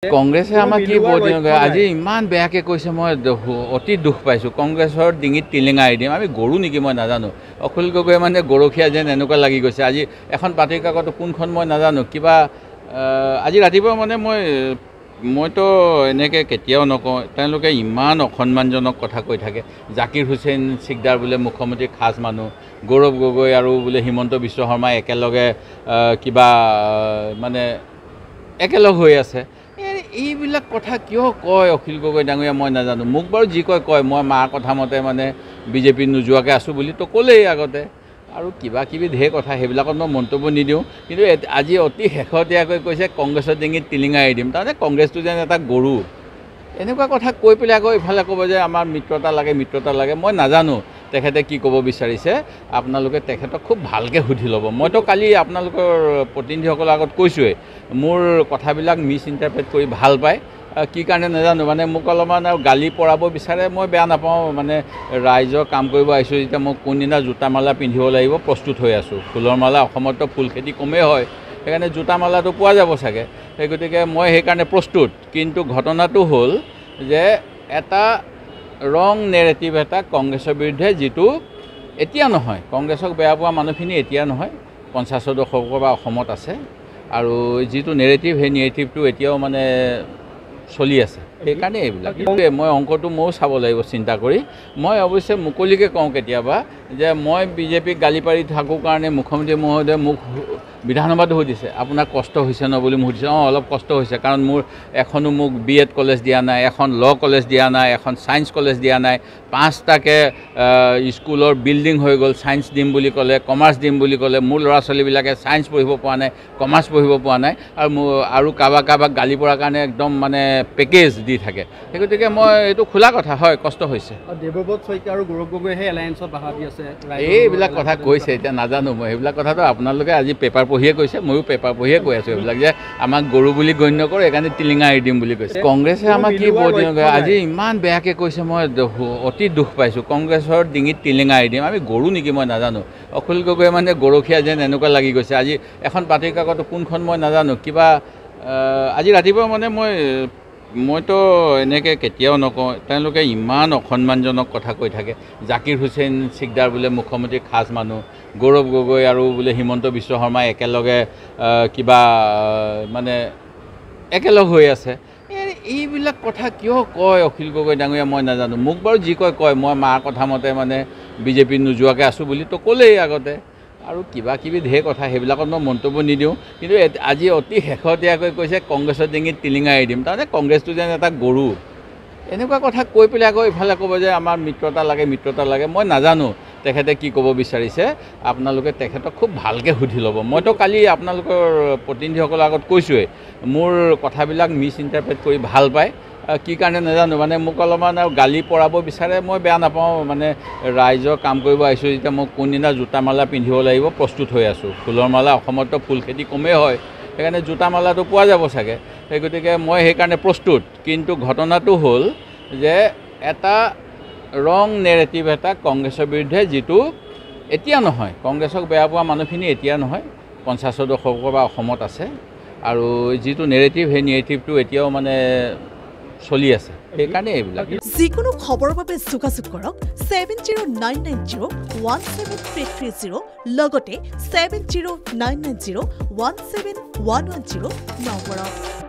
কংগ্ৰেছে আমাক কি আজি ইমান বেয়াকৈ কৈছে মই অতি দুখ পাইছোঁ কংগ্ৰেছৰ ডিঙিত টিলিঙা আৰি দিম আমি গৰু নেকি মই নাজানো অখিল গগৈ মানে গৰখীয়া যেন এনেকুৱা লাগি গৈছে আজি এখন বাতৰি কাকত কোনখন মই নাজানো কিবা আজি ৰাতিপুৱা মানে মইতো এনেকৈ কেতিয়াও নকওঁ তেওঁলোকে ইমান অসন্মানজনক কথা কৈ থাকে জাকিৰ হুছেইন চিকদাৰ বোলে মুখ্যমন্ত্ৰীৰ খাছ মানুহ গৌৰৱ গগৈ আৰু বোলে হিমন্ত বিশ্ব শৰ্মাই একেলগে কিবা মানে একেলগ হৈ আছে এইবিলাক কথা কিয় কয় অখিল গগৈ ডাঙৰীয়া মই নাজানো মোক বাৰু যি কয় মই মাৰ কথা মতে মানে বিজেপিত নোযোৱাকৈ আছোঁ বুলি তো ক'লেই আগতে আৰু কিবা কিবি ঢেৰ কথা সেইবিলাকত মই মন্তব্য নিদিওঁ কিন্তু আজি অতি শেহতীয়াকৈ কৈছে কংগ্ৰেছৰ ডিঙিত টিলিঙা আৰি দিম তাৰমানে কংগ্ৰেছটো যেন এটা গৰু এনেকুৱা কথা কৈ পেলাই আকৌ ইফালে ক'ব যে আমাৰ মিত্ৰতা লাগে মই নাজানো তেখেতে কি ক'ব বিচাৰিছে আপোনালোকে তেখেতক খুব ভালকৈ সুধি ল'ব মইতো কালি আপোনালোকৰ প্ৰতিনিধিসকলৰ আগত কৈছোঁৱেই মোৰ কথাবিলাক মিছ ইণ্টাৰপ্ৰেট কৰি ভাল পায় কি কাৰণে নাজানো মানে মোক অলপমান আৰু গালি পৰাব বিচাৰে মই বেয়া নাপাওঁ মানে ৰাইজৰ কাম কৰিব আহিছোঁ যেতিয়া মই কোনদিনা জোতা মালা পিন্ধিব লাগিব প্ৰস্তুত হৈ আছোঁ ফুলৰ মালা অসমততো ফুল খেতি কমেই হয় সেইকাৰণে জোতা মালাটো পোৱা যাব চাগে সেই গতিকে মই সেইকাৰণে প্ৰস্তুত কিন্তু ঘটনাটো হ'ল যে এটা ৰং নেৰেটিভ এটা কংগ্ৰেছৰ বিৰুদ্ধে যিটো এতিয়া নহয় কংগ্ৰেছক বেয়া পোৱা মানুহখিনি এতিয়া নহয় 50 দশকৰ পৰা অসমত আছে আৰু যিটো নেৰেটিভ সেই নেৰেটিভটো এতিয়াও মানে চলি আছে সেইকাৰণে এইবিলাক মই অংকটো ময়ো চাব লাগিব চিন্তা কৰি মই অৱশ্যে মুকলিকৈ কওঁ কেতিয়াবা যে মই বিজেপিক গালি পাৰি থাকোঁ কাৰণে মুখ্যমন্ত্ৰী মহোদয়ে মোক বিধানসভাতো সুধিছে আপোনাৰ কষ্ট হৈছে ন বুলি মোক সুধিছে অলপ কষ্ট হৈছে কাৰণ মোৰ এখনো মোক BEd কলেজ দিয়া নাই এখন ল কলেজ দিয়া নাই এখন ছায়েন্স কলেজ দিয়া নাই 5টাকৈ স্কুলৰ বিল্ডিং হৈ গ'ল ছায়েন্স দিম বুলি ক'লে কমাৰ্চ দিম বুলি ক'লে মোৰ ল'ৰা ছোৱালীবিলাকে ছায়েন্স পঢ়িব পৰা নাই কমাৰ্চ পঢ়িব পৰা নাই আৰু কাৰোবাক গালি পৰাৰ কাৰণে একদম মানে পেকেজ দি থাকে সেই গতিকে মই এইটো খোলা কথা হয় কষ্ট হৈছে দেৱব্ৰত শইকীয়া আৰু গৌৰৱ গগৈহে এলায়েন্সত বাধা দি আছে এইবিলাক কথা কৈছে এতিয়া নাজানো মই সেইবিলাক কথাটো আপোনালোকে আজি পেপাৰ পঢ়িয়ে কৈছে ময়ো পেপাৰ পঢ়িয়ে কৈ আছোঁ এইবিলাক যে আমাক গৰু বুলি গণ্য কৰে সেইকাৰণে টিলিঙা আৰি দিম বুলি কৈছে কংগ্ৰেছে আমাক কি আজি ইমান বেয়াকৈ কৈছে মই অতি দুখ পাইছোঁ কংগ্ৰেছৰ ডিঙিত টিলিঙা আৰি দিম আমি গৰু নেকি মই নাজানো অখিল গগৈ মানে গৰখীয়া যেন এনেকুৱা লাগি গৈছে আজি এখন বাতৰি কাকত কোনখন মই নাজানো কিবা আজি ৰাতিপুৱা মানে মইতো এনেকৈ কেতিয়াও নকওঁ তেওঁলোকে ইমান অসন্মানজনক কথা কৈ থাকে জাকিৰ হুছেইন চিকদাৰ বোলে মুখ্যমন্ত্ৰীৰ খাছ মানুহ গৌৰৱ গগৈ আৰু বোলে হিমন্ত বিশ্ব শৰ্মাই একেলগে কিবা মানে একেলগ হৈ আছে এইবিলাক কথা কিয় কয় অখিল গগৈ ডাঙৰীয়া মই নাজানো মোক বাৰু যি কয় মই মাৰ কথা মতে মানে বিজেপিত নোযোৱাকৈ আছোঁ বুলি তো ক'লেই আগতে আৰু কিবা কিবি ঢেৰ কথা সেইবিলাকত মই মন্তব্য নিদিওঁ কিন্তু আজি অতি শেহতীয়াকৈ কৈছে কংগ্ৰেছৰ ডিঙিত টিলিঙা আৰি দিম তাৰমানে কংগ্ৰেছটো যেন এটা গৰু এনেকুৱা কথা কৈ পেলাই আকৌ ইফালে ক'ব যে আমাৰ মিত্ৰতা লাগে মই নাজানো তেখেতে কি ক'ব বিচাৰিছে আপোনালোকে তেখেতক খুব ভালকৈ সুধি ল'ব মইতো কালি আপোনালোকৰ প্ৰতিনিধিসকলৰ আগত কৈছোঁৱেই মোৰ কথাবিলাক মিছ ইণ্টাৰপ্ৰেট কৰি ভাল পায় কি কাৰণে নাজানো মানে মোক অলপমান আৰু গালি পৰাব বিচাৰে মই বেয়া নাপাওঁ মানে ৰাইজৰ কাম কৰিব আহিছোঁ যেতিয়া মই কোনদিনা জোতা মালা পিন্ধিব লাগিব প্ৰস্তুত হৈ আছোঁ ফুলৰ মালা অসমততো ফুল খেতি কমেই হয় সেইকাৰণে জোতা মালাটো পোৱা যাব চাগে সেই গতিকে মই সেইকাৰণে প্ৰস্তুত কিন্তু ঘটনাটো হ'ল যে এটা ৰং নেৰেটিভ এটা কংগ্ৰেছৰ বিৰুদ্ধে যিটো এতিয়া নহয় কংগ্ৰেছক বেয়া পোৱা মানুহখিনি এতিয়া নহয় 50 দশকৰ পৰা অসমত আছে আৰু যিটো নেৰেটিভ সেই নেৰেটিভটো এতিয়াও মানে চলি আছে সেইকাৰণে এইবিলাক যিকোনো খবৰৰ বাবে যোগাযোগ কৰক 7099017330 লগতে 7099017110 নম্বৰত